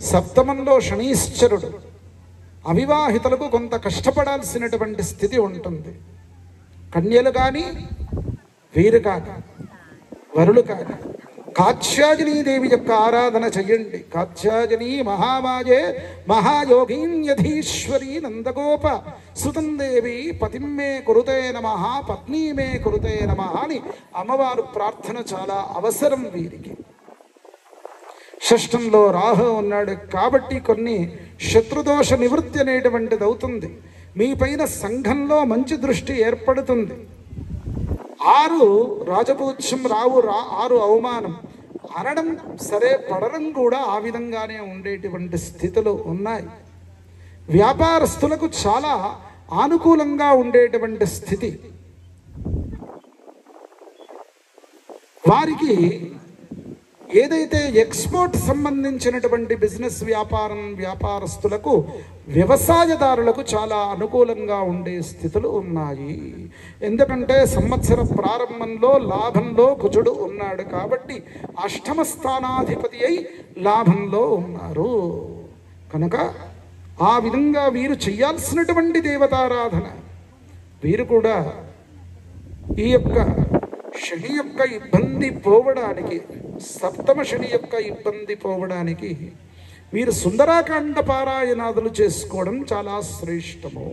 సప్తమంలో శనీశ్వరుడు. అవివాహితులకు కొంత కష్టపడాల్సినటువంటి స్థితి ఉంటుంది. కన్యలు కానీ, వీరు కానీ, వరులు కానీ కాత్యాయనీదేవి యొక్క ఆరాధన చెయ్యండి. కాత్యాయని మహామాయే మహాయోగీన్యధీశ్వరీ నందగోప సుతందేవి పతిమ్మే కురుతే నమః పత్నీమే కురుతే నమః అని అమ్మవారు ప్రార్థన చాలా అవసరం వీరికి. షష్టంలో రాహు ఉన్నాడు కాబట్టి కొన్ని శత్రుదోష నివృత్తి అనేటువంటిది అవుతుంది. మీ పైన సంఘంలో మంచి దృష్టి ఏర్పడుతుంది. 6 రాజపూజ్యం రావు 6 అవమానం అనడం సరే, పడడం కూడా ఆ విధంగానే ఉండేటువంటి స్థితులు ఉన్నాయి. వ్యాపారస్తులకు చాలా అనుకూలంగా ఉండేటువంటి స్థితి. వారికి ఏదైతే ఎక్స్పోర్ట్ సంబంధించినటువంటి బిజినెస్ వ్యాపారస్తులకు, వ్యవసాయదారులకు చాలా అనుకూలంగా ఉండే స్థితులు ఉన్నాయి. ఎందుకంటే సంవత్సర ప్రారంభంలో లాభంలో కుజుడు ఉన్నాడు కాబట్టి అష్టమ స్థానాధిపతి అయి లాభంలో ఉన్నారు. కనుక ఆ విధంగా వీరు చెయ్యాల్సినటువంటి దేవతారాధన. వీరు కూడా ఈ యొక్క శని యొక్క ఇబ్బంది పోవడానికి, సప్తమ శని యొక్క ఇబ్బంది పోవడానికి మీరు సుందరాకాండ పారాయణాదులు చేసుకోవడం చాలా శ్రేష్టము.